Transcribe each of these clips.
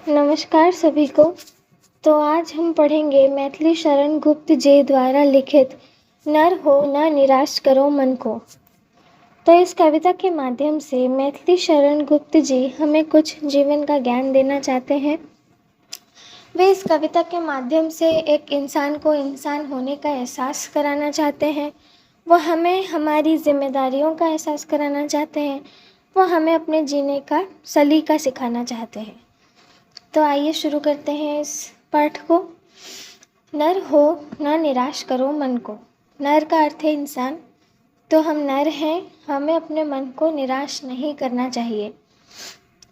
नमस्कार सभी को। तो आज हम पढ़ेंगे मैथिली शरण गुप्त जी द्वारा लिखित नर हो न निराश करो मन को। तो इस कविता के माध्यम से मैथिली शरण गुप्त जी हमें कुछ जीवन का ज्ञान देना चाहते हैं। वे इस कविता के माध्यम से एक इंसान को इंसान होने का एहसास कराना चाहते हैं। वो हमें हमारी जिम्मेदारियों का एहसास कराना चाहते हैं। वो हमें अपने जीने का सलीका सिखाना चाहते हैं। तो आइए शुरू करते हैं इस पाठ को। नर हो न निराश करो मन को। नर का अर्थ है इंसान। तो हम नर हैं, हमें अपने मन को निराश नहीं करना चाहिए।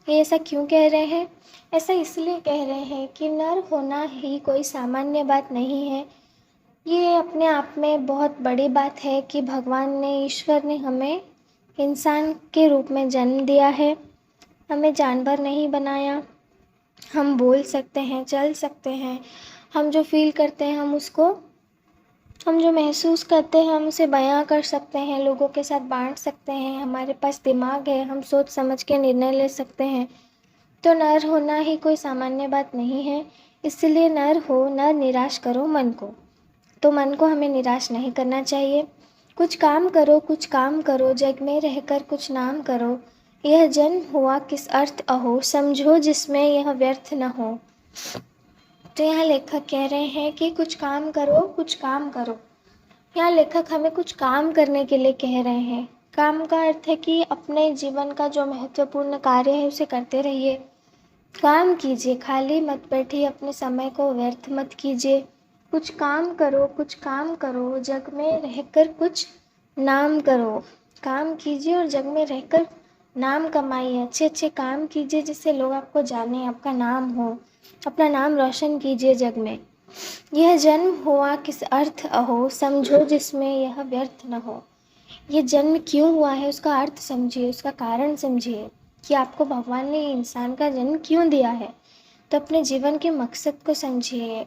ये ऐसा क्यों कह रहे हैं? ऐसा इसलिए कह रहे हैं कि नर होना ही कोई सामान्य बात नहीं है। ये अपने आप में बहुत बड़ी बात है कि भगवान ने, ईश्वर ने हमें इंसान के रूप में जन्म दिया है। हमें जानवर नहीं बनाया। हम बोल सकते हैं, चल सकते हैं। हम जो फील करते हैं हम जो महसूस करते हैं हम उसे बयां कर सकते हैं, लोगों के साथ बांट सकते हैं। हमारे पास दिमाग है, हम सोच समझ के निर्णय ले सकते हैं। तो नर होना ही कोई सामान्य बात नहीं है। इसलिए नर हो न निराश करो मन को। तो मन को हमें निराश नहीं करना चाहिए। कुछ काम करो, जग में रहकर कुछ नाम करो। यह जन्म हुआ किस अर्थ अहो, समझो जिसमें यह व्यर्थ न हो। तो यहाँ लेखक कह रहे हैं कि कुछ काम करो। यहाँ लेखक हमें कुछ काम करने के लिए कह रहे हैं। काम का अर्थ है कि अपने जीवन का जो महत्वपूर्ण कार्य है उसे करते रहिए। काम कीजिए, खाली मत बैठिए, अपने समय को व्यर्थ मत कीजिए। कुछ काम करो, जग में रहकर कुछ नाम करो। काम कीजिए और जग में रहकर नाम कमाइए। अच्छे अच्छे काम कीजिए जिससे लोग आपको जाने, आपका नाम हो। अपना नाम रोशन कीजिए जग में। यह जन्म हुआ किस अर्थ अहो, समझो जिसमें यह व्यर्थ न हो। ये जन्म क्यों हुआ है उसका अर्थ समझिए, उसका कारण समझिए कि आपको भगवान ने इंसान का जन्म क्यों दिया है। तो अपने जीवन के मकसद को समझिए,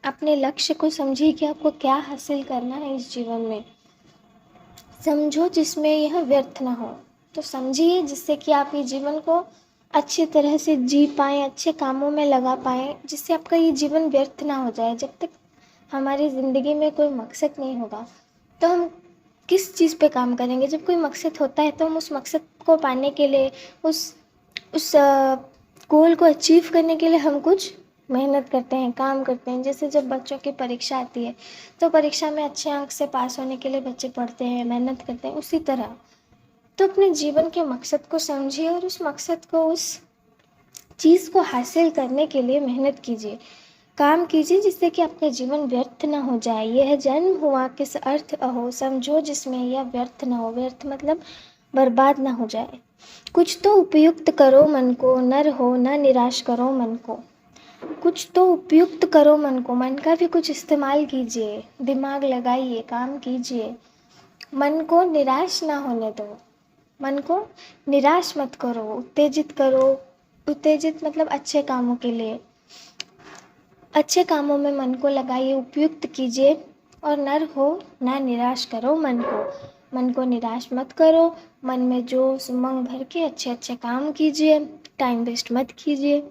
अपने लक्ष्य को समझिए कि आपको क्या हासिल करना है इस जीवन में। समझो जिसमें यह व्यर्थ ना हो। तो समझिए जिससे कि आप ये जीवन को अच्छी तरह से जी पाएँ, अच्छे कामों में लगा पाएँ, जिससे आपका ये जीवन व्यर्थ ना हो जाए। जब तक हमारी ज़िंदगी में कोई मकसद नहीं होगा तो हम किस चीज़ पे काम करेंगे। जब कोई मकसद होता है तो हम उस मकसद को पाने के लिए, उस गोल को अचीव करने के लिए हम कुछ मेहनत करते हैं, काम करते हैं। जैसे जब बच्चों की परीक्षा आती है तो परीक्षा में अच्छे अंक से पास होने के लिए बच्चे पढ़ते हैं, मेहनत करते हैं। उसी तरह तो अपने जीवन के मकसद को समझिए और उस मकसद को, उस चीज़ को हासिल करने के लिए मेहनत कीजिए, काम कीजिए जिससे कि आपका जीवन व्यर्थ न हो जाए। यह जन्म हुआ किस अर्थ अहो, समझो जिसमें यह व्यर्थ न हो। व्यर्थ मतलब बर्बाद ना हो जाए। कुछ तो उपयुक्त करो मन को, नर हो न निराश करो मन को। कुछ तो उपयुक्त करो मन को, मन का भी कुछ इस्तेमाल कीजिए, दिमाग लगाइए, काम कीजिए। मन को निराश ना होने दो, मन को निराश मत करो, उत्तेजित करो। उत्तेजित मतलब अच्छे कामों के लिए, अच्छे कामों में मन को लगाइए, उपयुक्त कीजिए। और नर हो ना निराश करो मन को। मन को निराश मत करो, मन में जोश उमंग भर के अच्छे अच्छे काम कीजिए, टाइम वेस्ट मत कीजिए।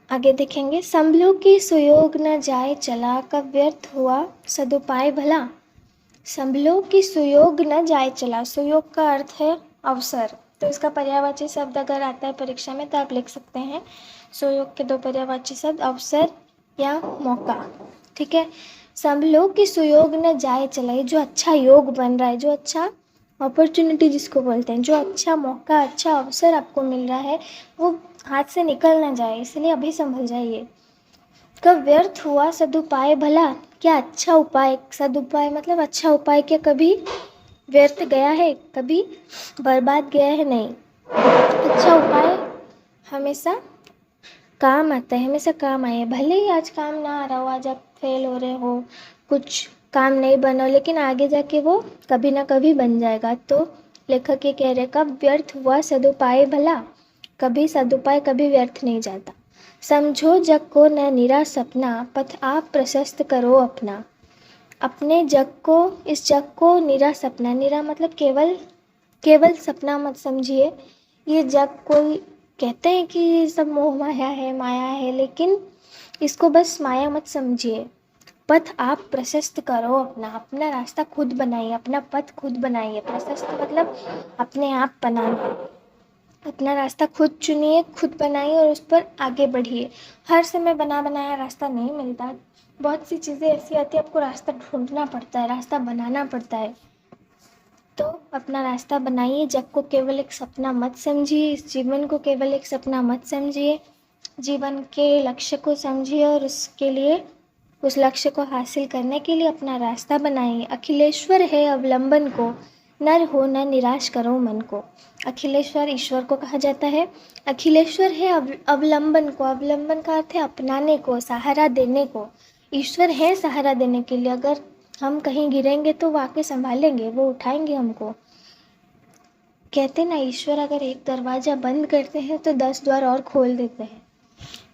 आगे देखेंगे, संभलो की सुयोग न जाए चला, कब व्यर्थ हुआ सदुपाय भला। संभलो की सुयोग न जाए चला। सुयोग का अर्थ है अवसर। तो इसका पर्यायवाची शब्द अगर आता है परीक्षा में तो आप लिख सकते हैं सुयोग के दो पर्यायवाची शब्द, अवसर या मौका। ठीक है, संभलो की सुयोग न जाए चला। ये जो अच्छा योग बन रहा है, जो अच्छा अपॉर्चुनिटी जिसको बोलते हैं, जो अच्छा मौका, अच्छा अवसर आपको मिल रहा है, वो हाथ से निकल ना जाए, इसलिए अभी संभल जाइए। कब व्यर्थ हुआ सदुपाय भला। क्या अच्छा उपाय, सदुपाय मतलब अच्छा उपाय, क्या कभी व्यर्थ गया है, कभी बर्बाद गया है? नहीं। अच्छा उपाय हमेशा काम आता है, हमेशा काम आए। भले ही आज काम ना आ रहा हो, आज आप फेल हो रहे हो, कुछ काम नहीं बना, लेकिन आगे जाके वो कभी ना कभी बन जाएगा। तो लेखक ये कह रहे, कब व्यर्थ हुआ सदुपाय भला। कभी सदुपाय कभी व्यर्थ नहीं जाता। समझो जग को न निरा सपना, पथ आप प्रशस्त करो अपना। अपने इस जग को निरा सपना, निरा मतलब केवल सपना मत समझिए। ये जग कोई कहते हैं कि ये सब मोह माया है, लेकिन इसको बस माया मत समझिए। पथ आप प्रशस्त करो, अपना रास्ता खुद बनाइए, अपना पथ खुद बनाइए। प्रशस्त मतलब अपने आप बनाना, अपना रास्ता खुद चुनिए, खुद बनाइए और उस पर आगे बढ़िए। हर समय बना बनाया रास्ता नहीं मिलता, बहुत सी चीज़ें ऐसी आती है, आपको रास्ता ढूंढना पड़ता है, रास्ता बनाना पड़ता है। तो अपना रास्ता बनाइए, जग को केवल एक सपना मत समझिए, इस जीवन को केवल एक सपना मत समझिए। जीवन के लक्ष्य को समझिए और उस लक्ष्य को हासिल करने के लिए अपना रास्ता बनाइए। अखिलेश्वर है अवलंबन को, नर हो न निराश करो मन को। अखिलेश्वर ईश्वर को कहा जाता है। अखिलेश्वर है अवलंबन को, अवलंबन का अर्थ है अपनाने को, सहारा देने को। ईश्वर है सहारा देने के लिए, अगर हम कहीं गिरेंगे तो वो आके संभालेंगे, वो उठाएंगे हमको। कहते ना, ईश्वर अगर एक दरवाज़ा बंद करते हैं तो 10 द्वार और खोल देते हैं।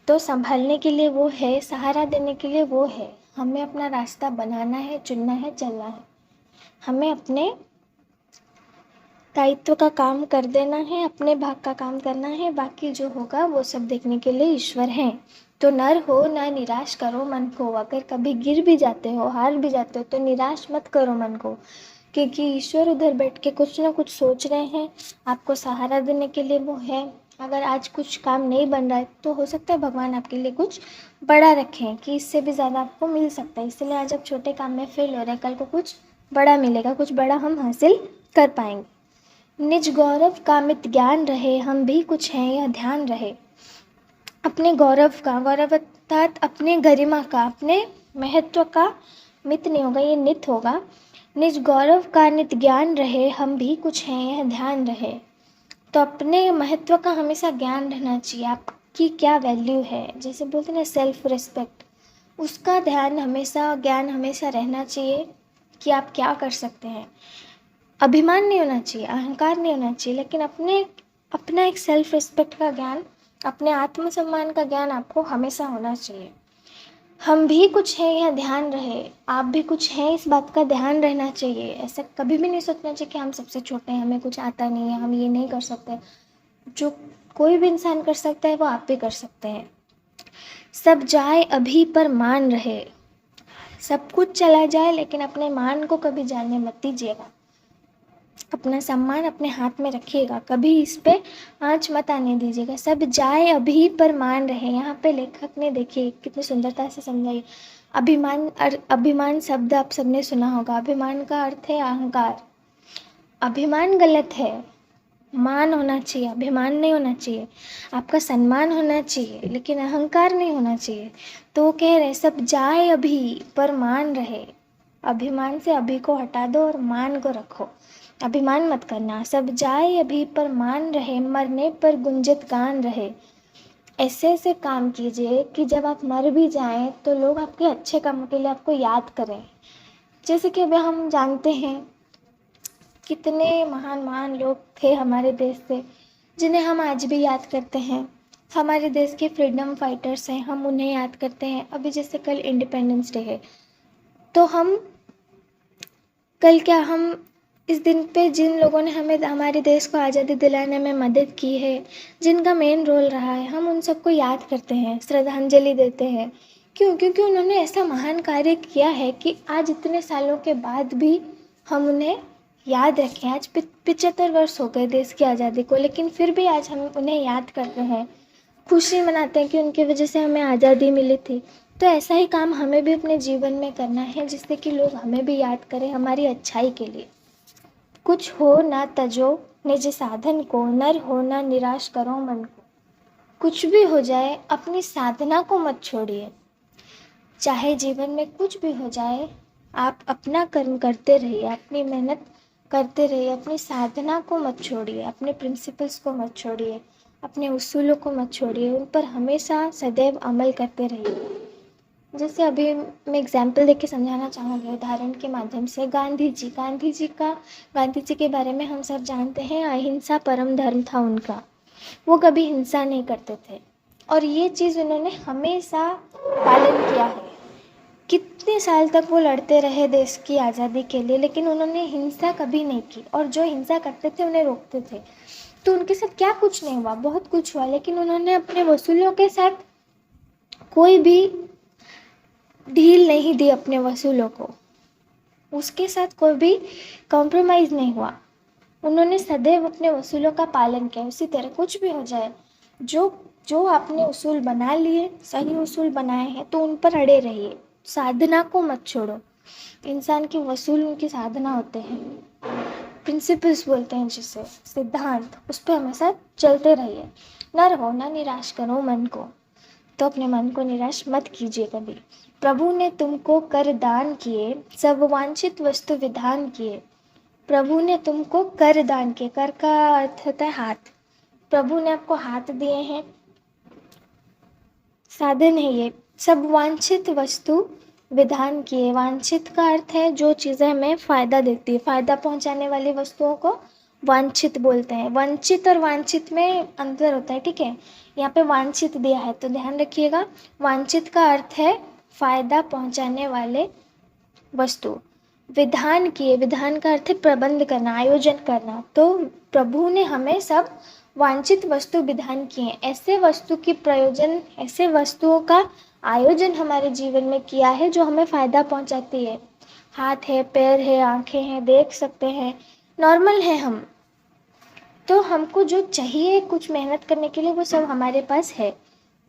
तो संभालने के लिए वो है, सहारा देने के लिए वो है। हमें अपना रास्ता बनाना है, चुनना है, चलना है। हमें अपने दायित्व का काम कर देना है, अपने भाग का काम करना है, बाकी जो होगा वो सब देखने के लिए ईश्वर हैं। तो नर हो ना निराश करो मन को। अगर कभी गिर भी जाते हो, हार भी जाते हो, तो निराश मत करो मन को, क्योंकि ईश्वर उधर बैठ के कुछ ना कुछ सोच रहे हैं, आपको सहारा देने के लिए वो है। अगर आज कुछ काम नहीं बन रहा है तो हो सकता है भगवान आपके लिए कुछ बड़ा रखें, कि इससे भी ज़्यादा आपको मिल सकता है। इसलिए आज आप छोटे काम में फेल हो रहे हैं, कल को कुछ बड़ा मिलेगा, कुछ बड़ा हम हासिल कर पाएंगे। निज गौरव का मित ज्ञान रहे, हम भी कुछ हैं यह ध्यान रहे। अपने गौरव अर्थात अपने गरिमा का, अपने महत्व का मित नहीं होगा, ये नित होगा। निज गौरव का नित ज्ञान रहे, हम भी कुछ हैं यह ध्यान रहे। तो अपने महत्व का हमेशा ज्ञान रहना चाहिए, आपकी क्या वैल्यू है, जैसे बोलते हैं ना सेल्फ रिस्पेक्ट, उसका ज्ञान हमेशा रहना चाहिए कि आप क्या कर सकते हैं। अभिमान नहीं होना चाहिए, अहंकार नहीं होना चाहिए, लेकिन अपना एक सेल्फ रिस्पेक्ट का ज्ञान, अपने आत्मसम्मान का ज्ञान आपको हमेशा होना चाहिए। हम भी कुछ हैं यह ध्यान रहे, आप भी कुछ हैं इस बात का ध्यान रहना चाहिए। ऐसा कभी भी नहीं सोचना चाहिए कि हम सबसे छोटे हैं, हमें कुछ आता नहीं है, हम ये नहीं कर सकते। जो कोई भी इंसान कर सकता है वो आप भी कर सकते हैं। सब जाए अभी पर मान रहे, सब कुछ चला जाए लेकिन अपने मान को कभी जाने मत दीजिएगा। अपना सम्मान अपने हाथ में रखिएगा, कभी इस पे आँच मत आने दीजिएगा। सब जाए अभी पर मान रहे, यहाँ पे लेखक ने देखिए कितनी सुंदरता से समझाई। अभिमान शब्द आप सबने सुना होगा, अभिमान का अर्थ है अहंकार। अभिमान गलत है, मान होना चाहिए, अभिमान नहीं होना चाहिए। आपका सम्मान होना चाहिए लेकिन अहंकार नहीं होना चाहिए। तो वो कह रहे सब जाए अभी पर मान रहे, अभिमान से अभी को हटा दो और मान को रखो, अभिमान मत करना। सब जाए अभी पर मान रहे, मरने पर गुंजित गान रहे। ऐसे काम कीजिए कि जब आप मर भी जाएं तो लोग आपके अच्छे कामों के लिए आपको याद करें। जैसे कि अभी हम जानते हैं कितने महान लोग थे हमारे देश से, जिन्हें हम आज भी याद करते हैं। हमारे देश के फ्रीडम फाइटर्स हैं, हम उन्हें याद करते हैं। अभी जैसे कल इंडिपेंडेंस डे है, तो हम इस दिन पे जिन लोगों ने हमारे देश को आज़ादी दिलाने में मदद की है, जिनका मेन रोल रहा है, हम उन सबको याद करते हैं, श्रद्धांजलि देते हैं। क्यों? क्योंकि उन्होंने ऐसा महान कार्य किया है कि आज इतने सालों के बाद भी हम उन्हें याद रखें। आज 75 वर्ष हो गए देश की आज़ादी को, लेकिन फिर भी आज हम उन्हें याद करते हैं, खुशी मनाते हैं कि उनकी वजह से हमें आज़ादी मिली थी। तो ऐसा ही काम हमें भी अपने जीवन में करना है, जिससे कि लोग हमें भी याद करें हमारी अच्छाई के लिए। कुछ हो ना तजो निज साधन को, नर हो ना निराश करो मन को। कुछ भी हो जाए अपनी साधना को मत छोड़िए। चाहे जीवन में कुछ भी हो जाए, आप अपना कर्म करते रहिए, अपनी मेहनत करते रहिए, अपनी साधना को मत छोड़िए, अपने प्रिंसिपल्स को मत छोड़िए, अपने उसूलों को मत छोड़िए, उन पर हमेशा सदैव अमल करते रहिए। जैसे अभी मैं एग्जाम्पल देके समझाना चाहूँगी उदाहरण के माध्यम से। गांधी जी के बारे में हम सब जानते हैं, अहिंसा परम धर्म था उनका। वो कभी हिंसा नहीं करते थे और ये चीज़ उन्होंने हमेशा पालन किया है। कितने साल तक वो लड़ते रहे देश की आज़ादी के लिए, लेकिन उन्होंने हिंसा कभी नहीं की, और जो हिंसा करते थे उन्हें रोकते थे। तो उनके साथ क्या कुछ नहीं हुआ, बहुत कुछ हुआ, लेकिन उन्होंने अपने वसूलों के साथ कोई भी ढील नहीं दी, अपने वसूलों को उसके साथ कोई भी कॉम्प्रोमाइज़ नहीं हुआ। उन्होंने सदैव अपने वसूलों का पालन किया। उसी तरह कुछ भी हो जाए, जो जो आपने उसूल बना लिए, सही उसूल बनाए हैं, तो उन पर अड़े रहिए, साधना को मत छोड़ो। इंसान की वसूल उनकी साधना होते हैं, प्रिंसिपल्स बोलते हैं जिसे, सिद्धांत, उस पर हमेशा चलते रहिए। नर हो ना निराश करो मन को, तो अपने मन को निराश मत कीजिए कभी। प्रभु ने तुमको कर दान किए, सब वांछित वस्तु विधान किए। प्रभु ने तुमको कर दान किए, कर का अर्थ होता है हाथ। प्रभु ने आपको हाथ दिए हैं, साधन है ये। सब वांछित वस्तु विधान किए, वांछित का अर्थ है जो चीज़ें हमें फ़ायदा देती है, फ़ायदा पहुंचाने वाली वस्तुओं को वांछित बोलते हैं। वंचित और वांछित में अंतर होता है, ठीक है। यहाँ पे वांछित दिया है तो ध्यान रखिएगा, वांछित का अर्थ है फ़ायदा पहुंचाने वाले वस्तु। विधान किए, विधान का अर्थ है प्रबंध करना, आयोजन करना। तो प्रभु ने हमें सब वांछित वस्तु विधान किए, ऐसे वस्तु की प्रयोजन, ऐसे वस्तुओं का आयोजन हमारे जीवन में किया है जो हमें फ़ायदा पहुंचाती है। हाथ है, पैर है, आँखें हैं, देख सकते हैं, नॉर्मल है हम, तो हमको जो चाहिए कुछ मेहनत करने के लिए वो सब हमारे पास है।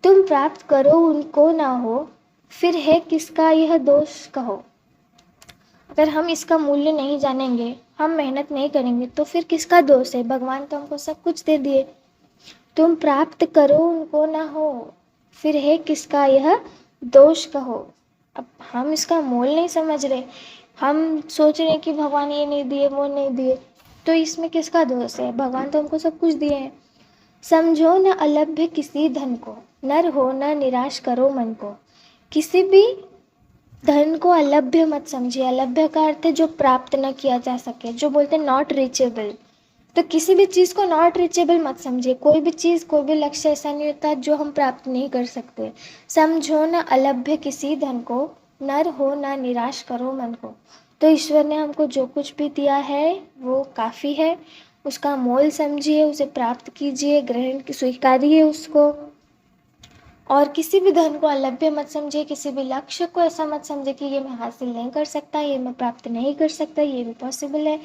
तुम प्राप्त करो उनको ना हो, फिर है किसका यह दोष कहो। अगर हम इसका मूल्य नहीं जानेंगे, हम मेहनत नहीं करेंगे, तो फिर किसका दोष है। भगवान तो हमको सब कुछ दे दिए। तुम प्राप्त करो उनको ना हो, फिर है किसका यह दोष कहो। अब हम इसका मोल नहीं समझ रहे, हम सोच रहे हैं कि भगवान ये नहीं दिए, वो नहीं दिए, तो इसमें किसका दोष है। भगवान तो हमको सब कुछ दिए हैं। समझो न अलभ्य किसी धन को, नर हो न निराश करो मन को। किसी भी धन को अलभ्य मत समझिए। अलभ्य का अर्थ है जो प्राप्त न किया जा सके, जो बोलते हैं नॉट रीचेबल। तो किसी भी चीज़ को नॉट रीचेबल मत समझिए। कोई भी चीज़, कोई भी लक्ष्य ऐसा नहीं होता जो हम प्राप्त नहीं कर सकते। समझो न अलभ्य किसी धन को, नर हो न निराश करो मन को। तो ईश्वर ने हमको जो कुछ भी दिया है वो काफ़ी है, उसका मोल समझिए, उसे प्राप्त कीजिए, ग्रहण स्वीकारिए उसको। और किसी भी धन को अलभ्य मत समझिए, किसी भी लक्ष्य को ऐसा मत समझिए कि ये मैं हासिल नहीं कर सकता, ये मैं प्राप्त नहीं कर सकता, ये भी पॉसिबल है।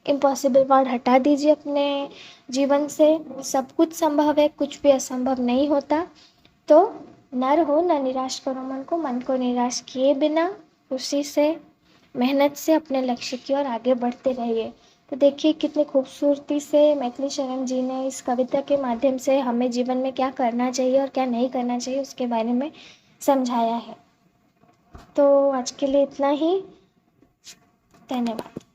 इम्पॉसिबल वर्ड हटा दीजिए अपने जीवन से। सब कुछ संभव है, कुछ भी असंभव नहीं होता। तो नर हो न निराश करो मन को निराश किए बिना खुशी से, मेहनत से अपने लक्ष्य की ओर आगे बढ़ते रहिए। तो देखिए कितनी खूबसूरती से मैथिली शरण जी ने इस कविता के माध्यम से हमें जीवन में क्या करना चाहिए और क्या नहीं करना चाहिए उसके बारे में समझाया है। तो आज के लिए इतना ही, धन्यवाद।